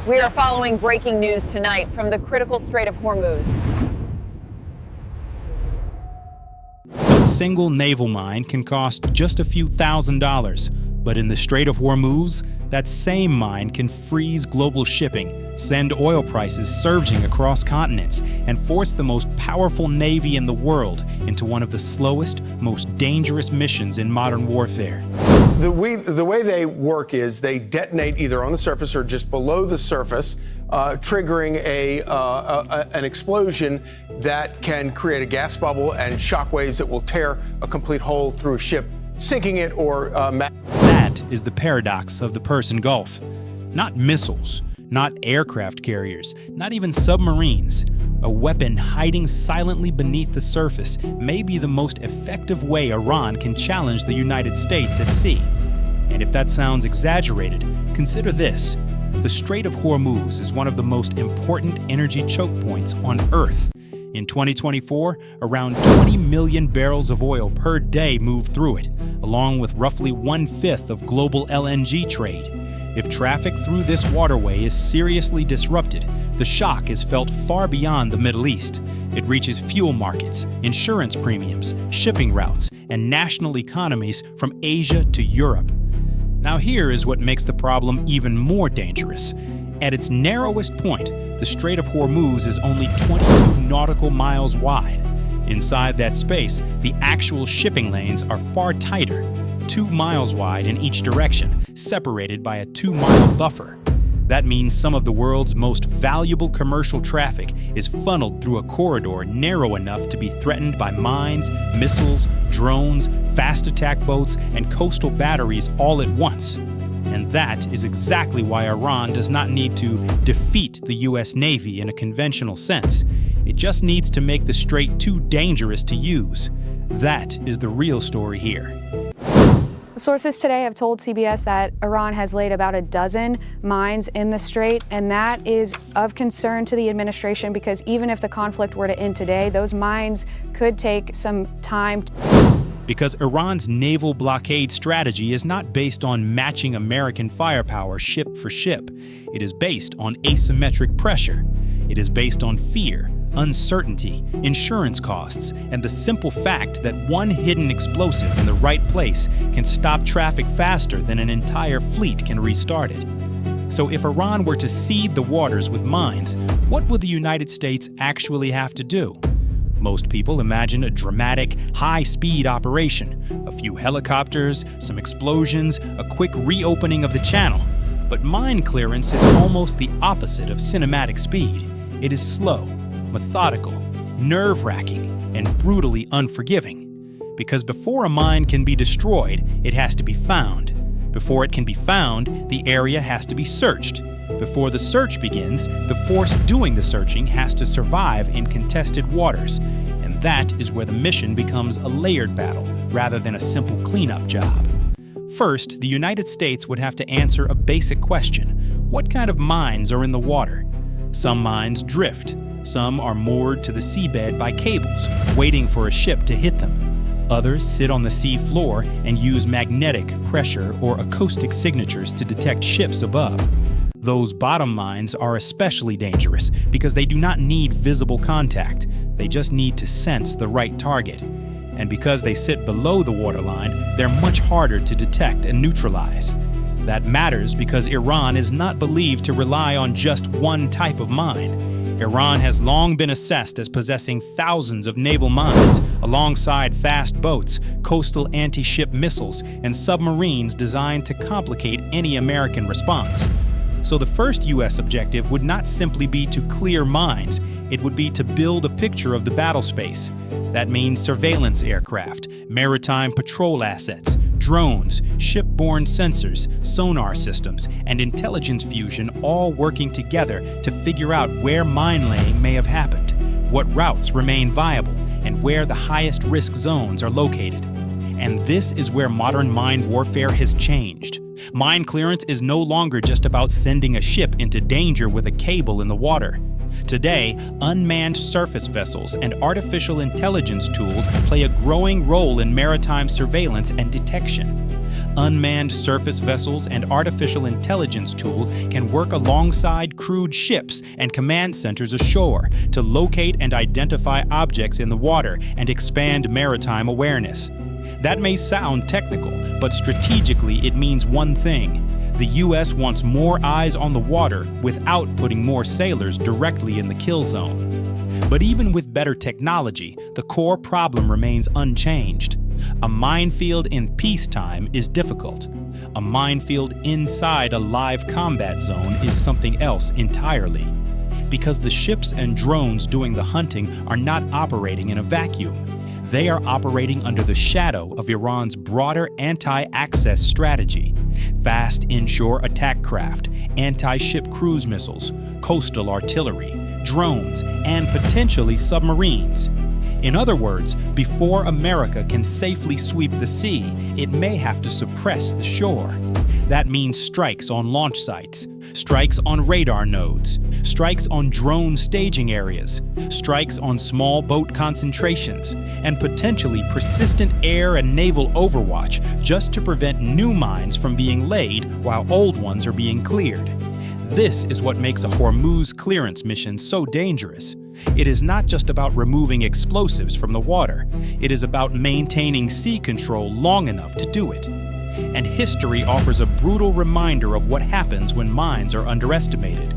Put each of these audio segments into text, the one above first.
We are following breaking news tonight from the critical Strait of Hormuz. A single naval mine can cost just a few $1,000s, but in the Strait of Hormuz, that same mine can freeze global shipping, send oil prices surging across continents, and force the most powerful navy in the world into one of the slowest, most dangerous missions in modern warfare. The way they work is they detonate either on the surface or just below the surface, triggering an explosion that can create a gas bubble and shock waves that will tear a complete hole through a ship, sinking it or... That is the paradox of the Persian Gulf. Not missiles, not aircraft carriers, not even submarines. A weapon hiding silently beneath the surface may be the most effective way Iran can challenge the United States at sea. And if that sounds exaggerated, consider this. The Strait of Hormuz is one of the most important energy choke points on Earth. In 2024, around 20 million barrels of oil per day moved through it, along with roughly 1/5 of global LNG trade. If traffic through this waterway is seriously disrupted, the shock is felt far beyond the Middle East. It reaches fuel markets, insurance premiums, shipping routes, and national economies from Asia to Europe. Now here is what makes the problem even more dangerous. At its narrowest point, the Strait of Hormuz is only 22 nautical miles wide. Inside that space, the actual shipping lanes are far tighter, 2 miles wide in each direction, separated by a 2-mile buffer. That means some of the world's most valuable commercial traffic is funneled through a corridor narrow enough to be threatened by mines, missiles, drones, fast attack boats, and coastal batteries all at once. And that is exactly why Iran does not need to defeat the U.S. Navy in a conventional sense. It just needs to make the strait too dangerous to use. That is the real story here. Sources today have told CBS that Iran has laid about a dozen mines in the strait, and that is of concern to the administration because even if the conflict were to end today, those mines could take some time. Because Iran's naval blockade strategy is not based on matching American firepower ship for ship. It is based on asymmetric pressure. It is based on fear, uncertainty, insurance costs, and the simple fact that one hidden explosive in the right place can stop traffic faster than an entire fleet can restart it. So if Iran were to seed the waters with mines, what would the United States actually have to do? Most people imagine a dramatic, high-speed operation, a few helicopters, some explosions, a quick reopening of the channel. But mine clearance is almost the opposite of cinematic speed. It is slow, methodical, nerve-wracking, and brutally unforgiving. Because before a mine can be destroyed, it has to be found. Before it can be found, the area has to be searched. Before the search begins, the force doing the searching has to survive in contested waters. And that is where the mission becomes a layered battle rather than a simple cleanup job. First, the United States would have to answer a basic question. What kind of mines are in the water? Some mines drift. Some are moored to the seabed by cables, waiting for a ship to hit them. Others sit on the sea floor and use magnetic, pressure, or acoustic signatures to detect ships above. Those bottom mines are especially dangerous because they do not need visible contact. They just need to sense the right target. And because they sit below the waterline, they're much harder to detect and neutralize. That matters because Iran is not believed to rely on just one type of mine. Iran has long been assessed as possessing thousands of naval mines, alongside fast boats, coastal anti-ship missiles, and submarines designed to complicate any American response. So the first U.S. objective would not simply be to clear mines, it would be to build a picture of the battle space. That means surveillance aircraft, maritime patrol assets, drones, shipborne sensors, sonar systems, and intelligence fusion all working together to figure out where mine laying may have happened, what routes remain viable, and where the highest risk zones are located. And this is where modern mine warfare has changed. Mine clearance is no longer just about sending a ship into danger with a cable in the water. Today, unmanned surface vessels and artificial intelligence tools play a growing role in maritime surveillance and detection. Unmanned surface vessels and artificial intelligence tools can work alongside crewed ships and command centers ashore to locate and identify objects in the water and expand maritime awareness. That may sound technical, but strategically it means one thing. The U.S. wants more eyes on the water without putting more sailors directly in the kill zone. But even with better technology, the core problem remains unchanged. A minefield in peacetime is difficult. A minefield inside a live combat zone is something else entirely. Because the ships and drones doing the hunting are not operating in a vacuum. They are operating under the shadow of Iran's broader anti-access strategy. Fast inshore attack craft, anti-ship cruise missiles, coastal artillery, drones, and potentially submarines. In other words, before America can safely sweep the sea, it may have to suppress the shore. That means strikes on launch sites, strikes on radar nodes, strikes on drone staging areas, strikes on small boat concentrations, and potentially persistent air and naval overwatch just to prevent new mines from being laid while old ones are being cleared. This is what makes a Hormuz clearance mission so dangerous. It is not just about removing explosives from the water. It is about maintaining sea control long enough to do it. And history offers a brutal reminder of what happens when mines are underestimated.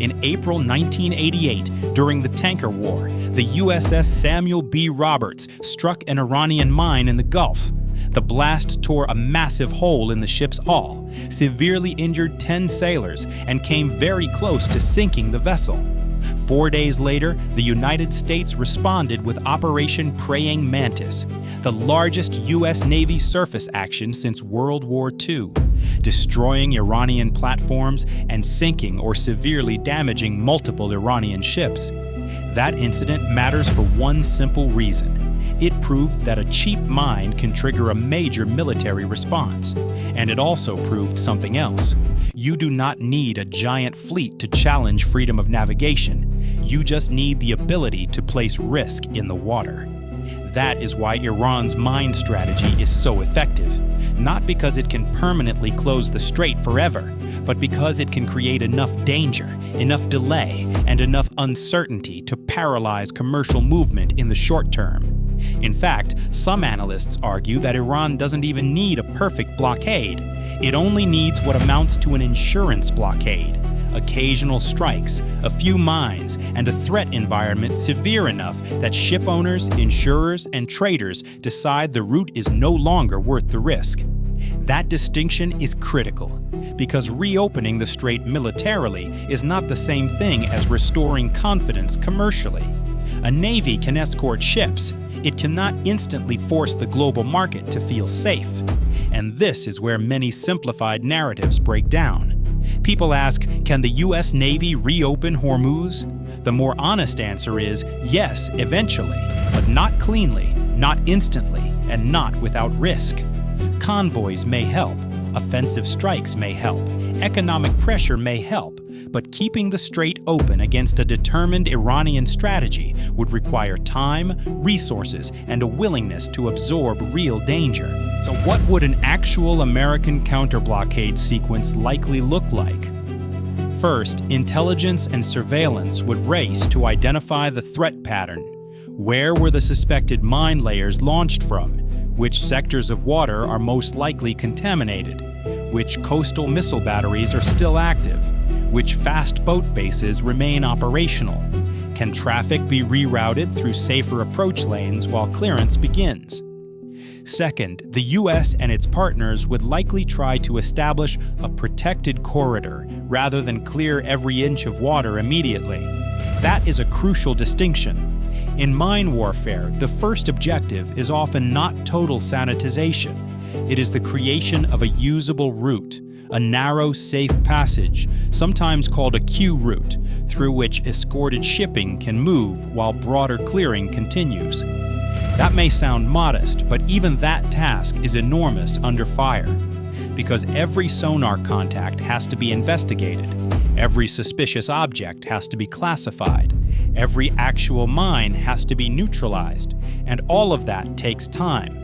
In April 1988, during the tanker war, the USS Samuel B. Roberts struck an Iranian mine in the Gulf. The blast tore a massive hole in the ship's hull, severely injured 10 sailors, and came very close to sinking the vessel. 4 days later, the United States responded with Operation Praying Mantis, the largest U.S. Navy surface action since World War II, destroying Iranian platforms and sinking or severely damaging multiple Iranian ships. That incident matters for one simple reason. It proved that a cheap mine can trigger a major military response. And it also proved something else. You do not need a giant fleet to challenge freedom of navigation. You just need the ability to place risk in the water. That is why Iran's mine strategy is so effective. Not because it can permanently close the strait forever, but because it can create enough danger, enough delay, and enough uncertainty to paralyze commercial movement in the short term. In fact, some analysts argue that Iran doesn't even need a perfect blockade. It only needs what amounts to an insurance blockade. Occasional strikes, a few mines, and a threat environment severe enough that ship owners, insurers, and traders decide the route is no longer worth the risk. That distinction is critical, because reopening the strait militarily is not the same thing as restoring confidence commercially. A navy can escort ships. It cannot instantly force the global market to feel safe. And this is where many simplified narratives break down. People ask, can the U.S. Navy reopen Hormuz? The more honest answer is yes, eventually, but not cleanly, not instantly, and not without risk. Convoys may help, offensive strikes may help, economic pressure may help, but keeping the strait open against a determined Iranian strategy would require time, resources, and a willingness to absorb real danger. So what would an actual American counter-blockade sequence likely look like? First, intelligence and surveillance would race to identify the threat pattern. Where were the suspected mine layers launched from? Which sectors of water are most likely contaminated? Which coastal missile batteries are still active? Which fast boat bases remain operational? Can traffic be rerouted through safer approach lanes while clearance begins? Second, the U.S. and its partners would likely try to establish a protected corridor rather than clear every inch of water immediately. That is a crucial distinction. In mine warfare, the first objective is often not total sanitization. It is the creation of a usable route, a narrow, safe passage, sometimes called a Q route, through which escorted shipping can move while broader clearing continues. That may sound modest, but even that task is enormous under fire, because every sonar contact has to be investigated, every suspicious object has to be classified, every actual mine has to be neutralized, and all of that takes time.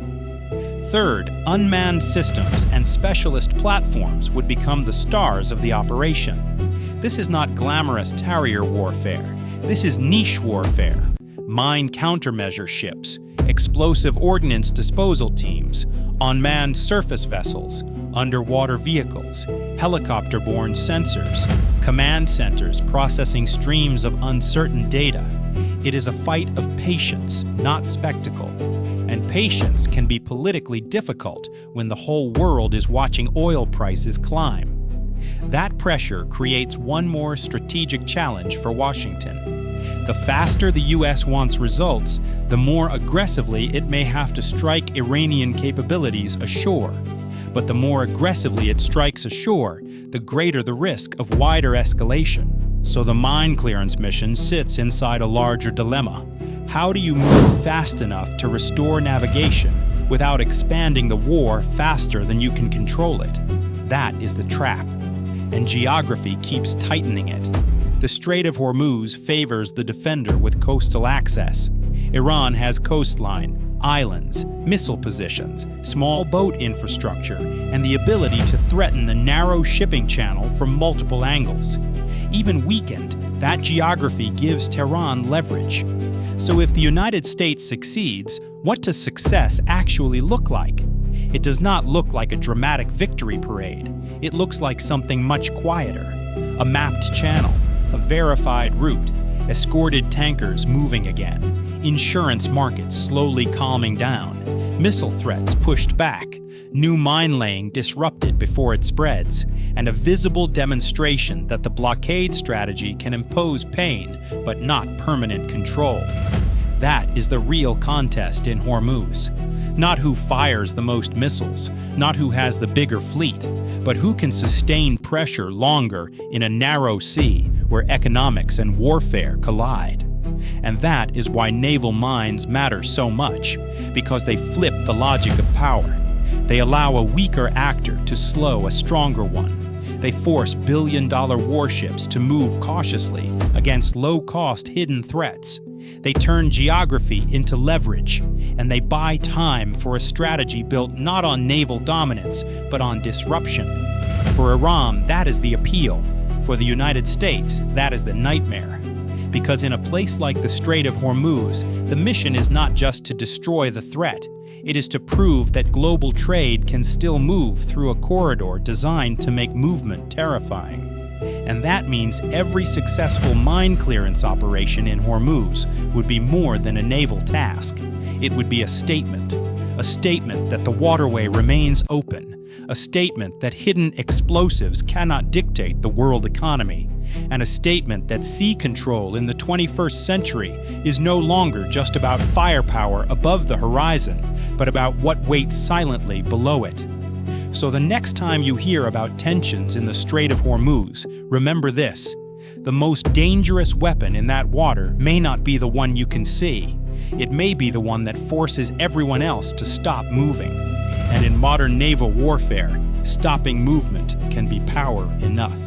Third, unmanned systems and specialist platforms would become the stars of the operation. This is not glamorous Harrier warfare. This is niche warfare. Mine countermeasure ships, explosive ordnance disposal teams, unmanned surface vessels, underwater vehicles, helicopter-borne sensors, command centers processing streams of uncertain data. It is a fight of patience, not spectacle. And patience can be politically difficult when the whole world is watching oil prices climb. That pressure creates one more strategic challenge for Washington. The faster the U.S. wants results, the more aggressively it may have to strike Iranian capabilities ashore. But the more aggressively it strikes ashore, the greater the risk of wider escalation. So the mine clearance mission sits inside a larger dilemma. How do you move fast enough to restore navigation without expanding the war faster than you can control it? That is the trap. And geography keeps tightening it. The Strait of Hormuz favors the defender with coastal access. Iran has coastline, islands, missile positions, small boat infrastructure, and the ability to threaten the narrow shipping channel from multiple angles. Even weakened, that geography gives Tehran leverage. So if the United States succeeds, what does success actually look like? It does not look like a dramatic victory parade. It looks like something much quieter. A mapped channel, a verified route, escorted tankers moving again, insurance markets slowly calming down, missile threats pushed back, new mine laying disrupted before it spreads, and a visible demonstration that the blockade strategy can impose pain but not permanent control. That is the real contest in Hormuz. Not who fires the most missiles, not who has the bigger fleet, but who can sustain pressure longer in a narrow sea where economics and warfare collide. And that is why naval mines matter so much, because they flip the logic of power. They allow a weaker actor to slow a stronger one. They force billion-dollar warships to move cautiously against low-cost hidden threats. They turn geography into leverage, and they buy time for a strategy built not on naval dominance, but on disruption. For Iran, that is the appeal. For the United States, that is the nightmare. Because in a place like the Strait of Hormuz, the mission is not just to destroy the threat. It is to prove that global trade can still move through a corridor designed to make movement terrifying. And that means every successful mine clearance operation in Hormuz would be more than a naval task. It would be a statement that the waterway remains open, a statement that hidden explosives cannot dictate the world economy, and a statement that sea control in the 21st century is no longer just about firepower above the horizon, but about what waits silently below it. So the next time you hear about tensions in the Strait of Hormuz, remember this: the most dangerous weapon in that water may not be the one you can see. It may be the one that forces everyone else to stop moving. And in modern naval warfare, stopping movement can be power enough.